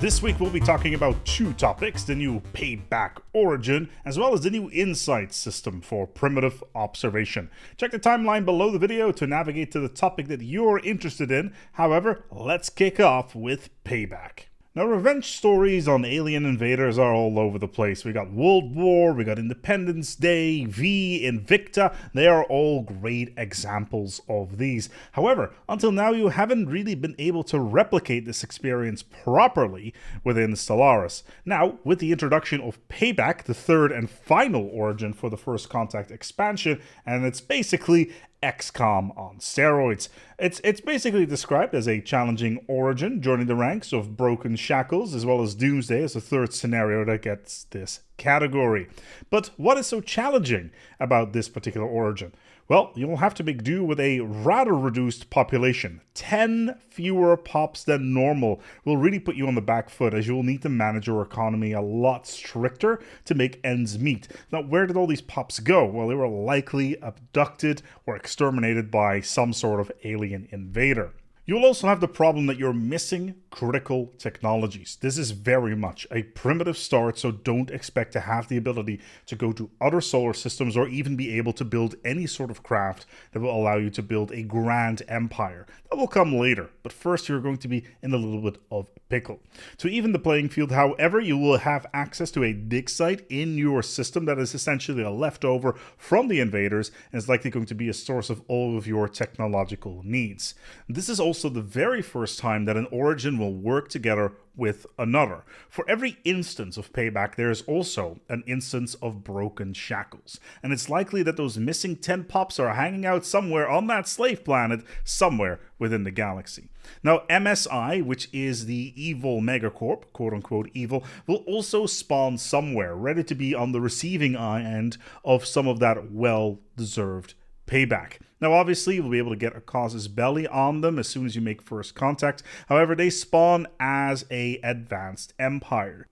This week we'll be talking about two topics, the new Payback Origin, as well as the new Insight system for primitive observation. Check the timeline below the video to navigate to the topic that you're interested in. However, let's kick off with Payback. Now, revenge stories on alien invaders are all over the place. We got World War, we got Independence Day, V, Invicta. They are all great examples of these. However, until now you haven't really been able to replicate this experience properly within Stellaris. Now, with the introduction of Payback, the third and final origin for the First Contact expansion, and it's basically XCom on steroids. It's basically described as a challenging origin, joining the ranks of Broken Shackles, as well as Doomsday as the third scenario that gets this category. But what is so challenging about this particular origin? Well, you'll have to make do with a rather reduced population. 10 fewer pops than normal will really put you on the back foot, as you will need to manage your economy a lot stricter to make ends meet. Now, where did all these pops go? Well, they were likely abducted or exterminated by some sort of alien invader. You'll also have the problem that you're missing critical technologies. This is very much a primitive start, so don't expect to have the ability to go to other solar systems or even be able to build any sort of craft that will allow you to build a grand empire. That will come later, but first you're going to be in a little bit of a pickle. To even the playing field, however, you will have access to a dig site in your system that is essentially a leftover from the invaders and is likely going to be a source of all of your technological needs. This is also the very first time that an origin will work together with another. For every instance of Payback, there is also an instance of Broken Shackles, and it's likely that those missing 10 pops are hanging out somewhere on that slave planet, somewhere within the galaxy. Now, MSI, which is the evil megacorp, quote-unquote evil, will also spawn somewhere, ready to be on the receiving end of some of that well-deserved payback. Now, obviously, you'll be able to get a casus belli on them as soon as you make first contact. However, they spawn as a advanced empire.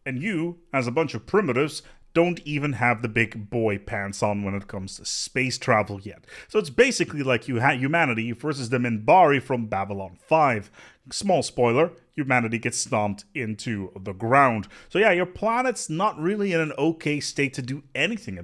And you, as a bunch of primitives, don't even have the big boy pants on when it comes to space travel yet. So it's basically like humanity versus the Minbari from Babylon 5. Small spoiler, humanity gets stomped into the ground. So yeah, your planet's not really in an okay state to do anything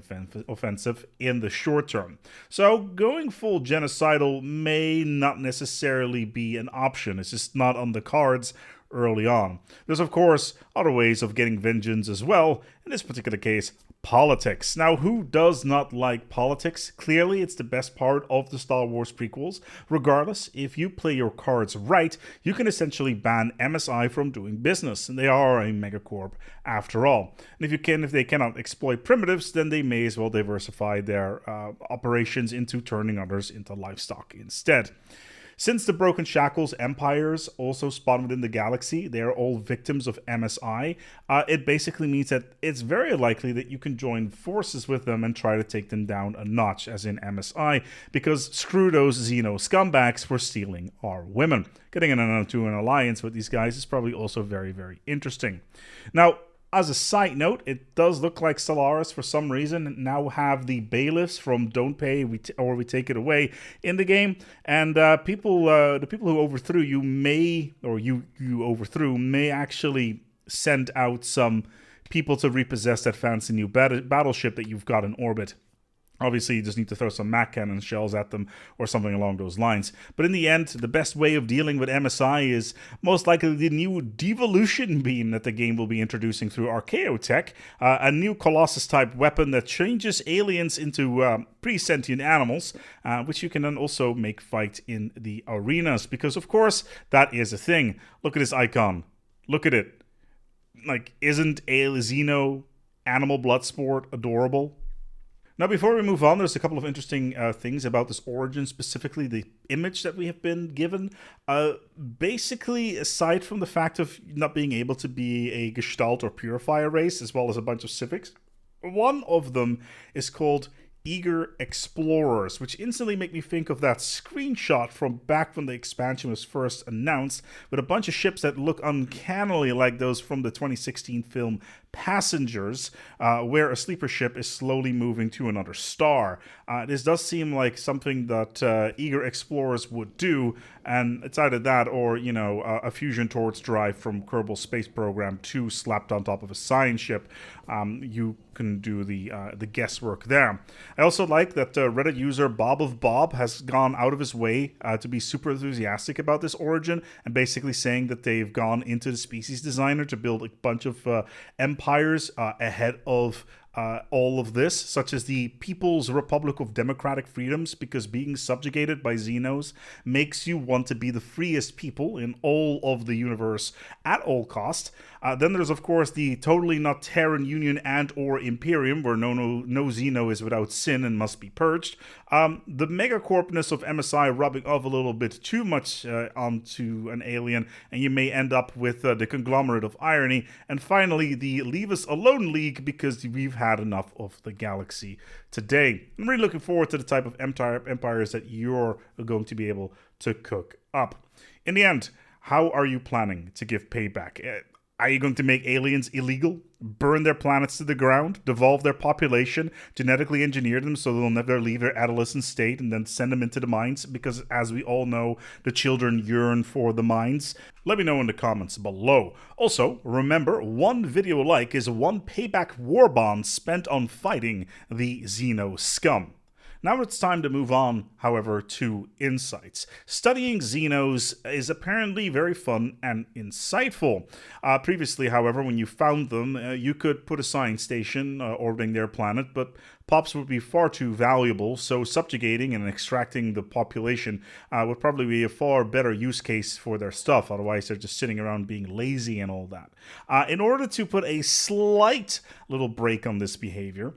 offensive in the short term. So going full genocidal may not necessarily be an option. It's just not on the cards early on. There's of course other ways of getting vengeance as well. In this particular case, politics. Now, who does not like politics? Clearly, it's the best part of the Star Wars prequels. Regardless, if you play your cards right, you can essentially ban MSI from doing business, and they are a megacorp after all. And if they cannot exploit primitives, then they may as well diversify their operations into turning others into livestock instead. Since the Broken Shackles empires also spawn within the galaxy, they are all victims of MSI. It basically means that it's very likely that you can join forces with them and try to take them down a notch, as in MSI, because screw those Xeno scumbags for stealing our women. Getting into an alliance with these guys is probably also very, very interesting. Now, as a side note, it does look like Stellaris, for some reason, now have the bailiffs from Don't Pay or We Take It Away in the game, and the people who overthrew you you overthrew may actually send out some people to repossess that fancy new battleship that you've got in orbit. Obviously, you just need to throw some Mac cannon shells at them or something along those lines. But in the end, the best way of dealing with MSI is most likely the new devolution beam that the game will be introducing through Archaeotech, a new Colossus-type weapon that changes aliens into pre-sentient animals, which you can then also make fight in the arenas. Because, of course, that is a thing. Look at this icon. Look at it. Like, isn't a Xeno animal blood sport adorable? Now, before we move on, there's a couple of interesting things about this origin, specifically the image that we have been given. Basically, aside from the fact of not being able to be a Gestalt or Purifier race, as well as a bunch of civics, one of them is called eager explorers, which instantly make me think of that screenshot from back when the expansion was first announced, with a bunch of ships that look uncannily like those from the 2016 film Passengers, where a sleeper ship is slowly moving to another star. This does seem like something that eager explorers would do, and it's either that or, you know, a fusion torch drive from Kerbal Space Program 2 slapped on top of a science ship. You can do the guesswork there. I also like that Reddit user Bob of Bob has gone out of his way to be super enthusiastic about this origin, and basically saying that they've gone into the species designer to build a bunch of empires ahead of all of this, such as the People's Republic of Democratic Freedoms, because being subjugated by Xenos makes you want to be the freest people in all of the universe at all cost. Then there's, of course, the totally not Terran Union and or Imperium, where no Xeno is without sin and must be purged. The megacorpness of MSI rubbing off a little bit too much onto an alien, and you may end up with the conglomerate of irony. And finally, the Leave Us Alone League, because we've had enough of the galaxy today. I'm really looking forward to the type of empires that you're going to be able to cook up. In the end, how are you planning to give payback? Are you going to make aliens illegal? Burn their planets to the ground? Devolve their population? Genetically engineer them so they'll never leave their adolescent state and then send them into the mines? Because as we all know, the children yearn for the mines. Let me know in the comments below. Also, remember, one video like is one payback war bond spent on fighting the Xeno scum. Now it's time to move on, however, to insights. Studying Xenos is apparently very fun and insightful. Previously, however, when you found them, you could put a science station orbiting their planet, but pops would be far too valuable, so subjugating and extracting the population would probably be a far better use case for their stuff. Otherwise, they're just sitting around being lazy and all that. In order to put a slight little break on this behavior,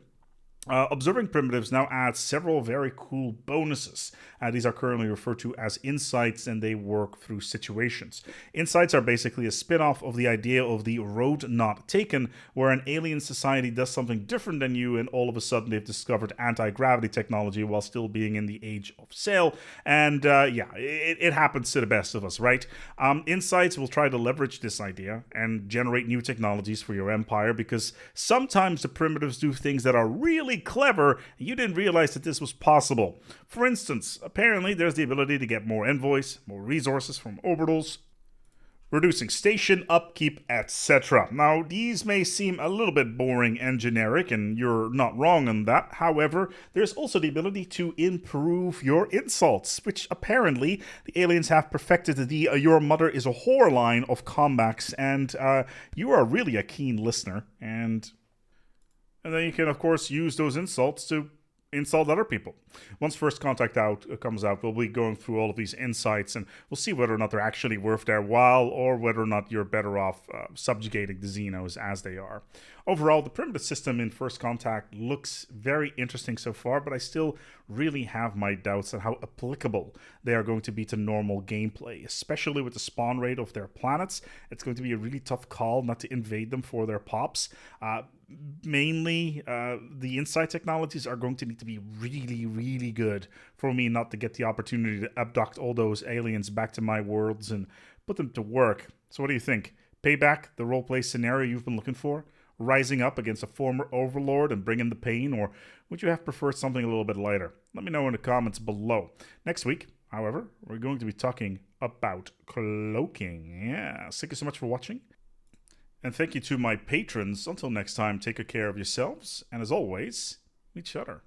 observing primitives now adds several very cool bonuses. These are currently referred to as insights, and they work through situations. Insights are basically a spin-off of the idea of the road not taken, where an alien society does something different than you, and all of a sudden they've discovered anti-gravity technology while still being in the age of sail. And it happens to the best of us, right? Insights will try to leverage this idea and generate new technologies for your empire, because sometimes the primitives do things that are really clever, and you didn't realize that this was possible. For instance, apparently there's the ability to get more envoys, more resources from orbitals, reducing station upkeep, etc. Now, these may seem a little bit boring and generic, and you're not wrong on that. However, there's also the ability to improve your insults, which apparently the aliens have perfected the your mother is a whore line of comebacks, and you are really a keen listener, and then you can, of course, use those insults to insult other people. Once First Contact comes out, we'll be going through all of these insights, and we'll see whether or not they're actually worth their while, or whether or not you're better off subjugating the Xenos as they are. Overall, the primitive system in First Contact looks very interesting so far, but I still really have my doubts on how applicable they are going to be to normal gameplay, especially with the spawn rate of their planets. It's going to be a really tough call not to invade them for their pops. Mainly, the insight technologies are going to need to be really, really good for me not to get the opportunity to abduct all those aliens back to my worlds and put them to work. So what do you think? Payback, the roleplay scenario you've been looking for? Rising up against a former overlord and bringing the pain? Or would you have preferred something a little bit lighter? Let me know in the comments below. Next week, however, we're going to be talking about cloaking. Yeah, thank you so much for watching. And thank you to my patrons. Until next time, take good care of yourselves. And as always, each other.